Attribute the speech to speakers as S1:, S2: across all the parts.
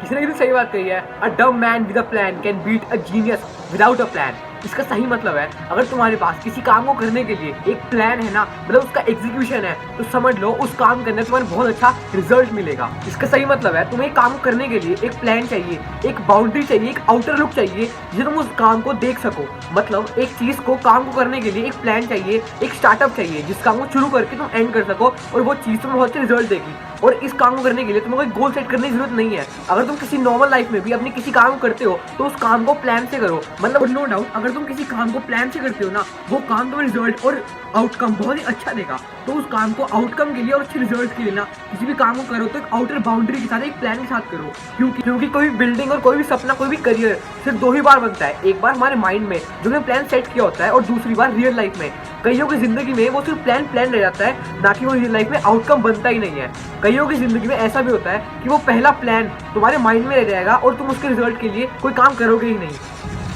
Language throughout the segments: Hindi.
S1: किसी ने कितनी सही बात कही है, a dumb man with a plan can beat a genius without a plan. इसका सही मतलब है, अगर तुम्हारे पास किसी काम को करने के लिए एक प्लान है ना, मतलब उसका एग्जीक्यूशन है, तो समझ लो उस काम के अंदर तुम्हें बहुत अच्छा रिजल्ट मिलेगा। इसका सही मतलब है, तुम्हें एक काम करने के लिए एक प्लान चाहिए, एक बाउंड्री चाहिए, एक आउटर लुक चाहिए जिसे तुम उस काम को देख सको। मतलब एक चीज को काम को करने के लिए एक प्लान चाहिए, एक स्टार्टअप चाहिए जिस काम को शुरू करके तुम एंड कर सको और वो चीज तुम्हें बहुत अच्छे रिजल्ट देगी। और इस काम को करने के लिए तुम्हें कोई गोल सेट करने की जरूरत नहीं है। अगर तुम किसी नॉर्मल लाइफ में भी अपने किसी काम को करते हो तो उस काम को प्लान से करो। मतलब नो डाउट अगर तुम किसी काम को प्लान से करते हो ना, वो काम तुम्हें रिजल्ट और आउटकम बहुत ही अच्छा देगा। तो उस काम को आउटकम के लिए और अच्छे रिजल्ट के लिए ना, किसी भी काम को करो तो एक आउटर बाउंड्री के साथ, एक प्लान के साथ करो। क्योंकि कोई भी बिल्डिंग और कोई भी सपना, कोई भी करियर सिर्फ दो ही बार बनता है। एक बार हमारे माइंड में जो हमने प्लान सेट किया होता है और दूसरी बार रियल लाइफ में। कईयों की जिंदगी में वो सिर्फ प्लान रह जाता है, ना कि वो रियल लाइफ में आउटकम बनता ही नहीं है। कईयों की जिंदगी में ऐसा भी होता है कि वो पहला प्लान तुम्हारे माइंड में रह जाएगा और तुम उसके रिजल्ट के लिए कोई काम करोगे ही नहीं।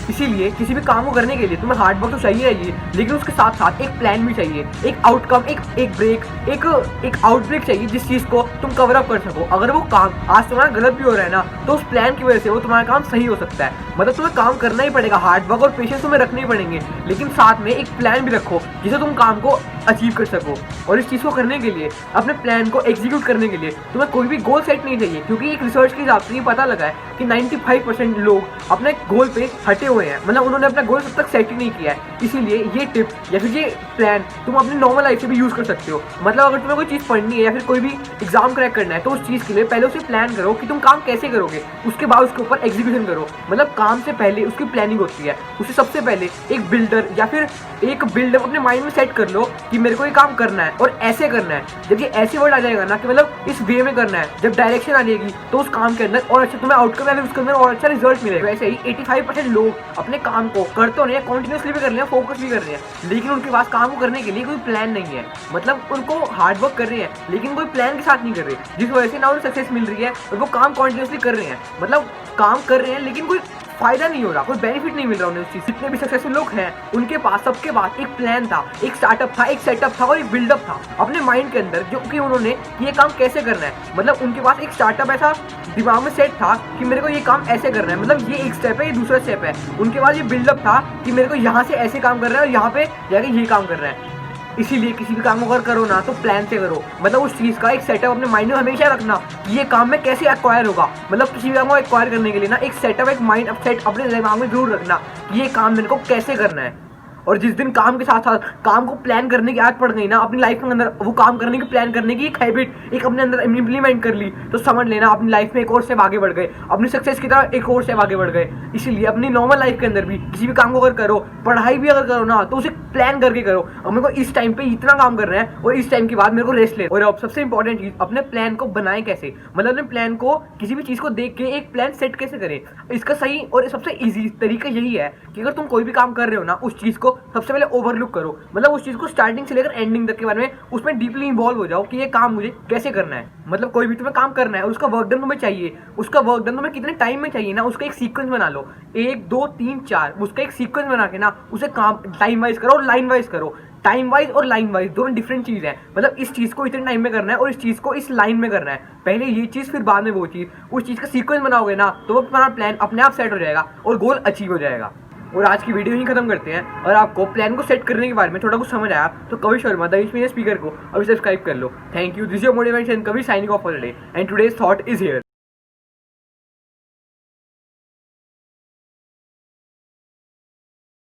S1: इसीलिए किसी भी काम को करने के लिए तुम्हें हार्ड वर्क तो चाहिए ही, लेकिन उसके साथ साथ एक प्लान भी चाहिए, एक आउटकम, एक ब्रेक, एक आउटब्रेक चाहिए जिस चीज को तुम कवर अप कर सको। अगर वो काम आज तुम्हारा गलत भी हो रहा है ना, तो उस प्लान की वजह से वो तुम्हारा काम सही हो सकता है। मतलब तुम्हें काम करना ही पड़ेगा, हार्ड वर्क और पेशेंस तुम्हें रखने ही पड़ेंगे, लेकिन साथ में एक प्लान भी रखो जिसे तुम काम को अचीव कर सको। और इस चीज को करने के लिए, अपने प्लान को एग्जीक्यूट करने के लिए तुम्हें कोई भी गोल सेट नहीं चाहिए, क्योंकि एक रिसर्च के हिसाब से ये पता लगा है कि 95% लोग अपने गोल पे हटे हुए हैं। मतलब उन्होंने अपना गोल तब तक सेट ही नहीं किया है। इसीलिए ये टिप या फिर ये प्लान तुम अपनी नॉर्मल लाइफ से भी यूज कर सकते हो। मतलब अगर तुम्हें कोई चीज पढ़नी है या फिर कोई भी एग्जाम क्रैक करना है, तो उस चीज के लिए पहले उसे प्लान करो कि तुम काम कैसे करोगे, उसके बाद उसके ऊपर एग्जीक्यूशन करो। मतलब काम से पहले उसकी प्लानिंग होती है। उसे सबसे पहले एक बिल्डर या फिर एक बिल्डर अपने माइंड में सेट कर लो कि मेरे को ये काम करना है और ऐसे करना है। जब ये ऐसे वर्ड आ जाएगा ना कि मतलब इस वे में करना है, जब डायरेक्शन आ जाएगी, तो उस काम के अंदर और अच्छा तुम्हें आउटकम या फिर उसके अंदर और अच्छा रिजल्ट मिलेगा। वैसे ही 85% लोग अपने काम को करते हो रहे हैं, कॉन्टिन्यूसली भी कर रहे हैं, फोकस भी कर रहे हैं, लेकिन उनके पास काम को करने के लिए कोई प्लान नहीं है। मतलब उनको हार्ड वर्क कर रहे हैं लेकिन कोई प्लान के साथ नहीं कर रहे, जिस वजह से ना उन्हें सक्सेस मिल रही है और वो काम कॉन्टिन्यूसली कर रहे हैं। मतलब काम कर रहे हैं लेकिन कोई फायदा नहीं हो रहा, कोई बेनिफिट नहीं मिल रहा उन्हें उस चीज। जितने भी सक्सेसफुल लोग हैं उनके पास, सबके पास एक प्लान था, एक स्टार्टअप था, एक सेटअप था और एक बिल्डअप था अपने माइंड के अंदर, जो कि उन्होंने ये काम कैसे करना है। मतलब उनके पास एक स्टार्टअप ऐसा दिमाग में सेट था कि मेरे को ये काम ऐसे करना है, मतलब ये एक स्टेप है, ये दूसरा स्टेप है। उनके पास ये बिल्डअप था कि मेरे को यहाँ से ऐसे काम करना है और यहाँ पे जाके ये काम करना है। इसीलिए किसी भी काम को अगर करो ना, तो प्लान से करो। मतलब उस चीज़ का एक सेटअप अपने माइंड में हमेशा रखना कि ये काम में कैसे एक्वायर होगा। मतलब किसी भी काम को एक्वायर करने के लिए ना एक सेटअप, एक माइंड सेट अपने दिमाग में जरूर रखना कि ये काम मेरे को कैसे करना है। और जिस दिन काम के साथ साथ काम को प्लान करने की आदत पड़ गई ना अपनी लाइफ के अंदर, वो काम करने की, प्लान करने की एक हैबिट एक अपने अंदर इम्प्लीमेंट कर ली, तो समझ लेना अपनी लाइफ में एक और स्टेप आगे बढ़ गए, अपनी सक्सेस की तरफ एक और स्टेप आगे बढ़ गए। इसीलिए अपनी नॉर्मल लाइफ के अंदर भी किसी भी काम को अगर करो, पढ़ाई भी अगर करो ना, तो उसे प्लान करके करो। अब मेरे को इस टाइम पे इतना काम करना है और इस टाइम के बाद मेरे को रेस्ट ले। और अब सबसे इंपॉर्टेंट चीज, अपने प्लान को बनाए कैसे। मतलब अपने प्लान को, किसी भी चीज को देख के एक प्लान सेट कैसे करें। इसका सही और सबसे ईजी तरीका यही है कि अगर तुम कोई भी काम कर रहे हो ना, उस चीज को सबसे पहले ओवरलुक करो। मतलब उस चीज को स्टार्टिंग से लेकर एंडिंग तक के बारे में उसमें डीपली इन्वॉल्व हो जाओ कि ये काम मुझे कैसे करना है। मतलब कोई भी तुम्हें काम करना है और उसका वर्क डन तुम्हें चाहिए, उसका वर्क डन तुम्हें कितने टाइम में चाहिए ना, उसका एक सीक्वेंस बना लो, 1 2 3 4, उसका एक सीक्वेंस बना के ना उसे काम टाइम वाइज करो और लाइन वाइज करो। टाइम वाइज और लाइन वाइज दोनों डिफरेंट चीज है। मतलब इस चीज को इतने टाइम में करना है और इस चीज को इस लाइन में करना है। पहले ये चीज फिर बाद में वो चीज। उस चीज का सीक्वेंस बनाओगे ना, तो वो तुम्हारा प्लान अपने आप सेट हो जाएगा और गोल अचीव हो जाएगा। और आज की वीडियो ही खत्म करते हैं। और आपको प्लान को सेट करने के बारे में थोड़ा कुछ समझ आया तो कवि शर्मा द इंस्पिरेशन स्पीकर को अभी सब्सक्राइब कर लो। Thank you. This your motivation Kavi signing off for the day and today's thought is here.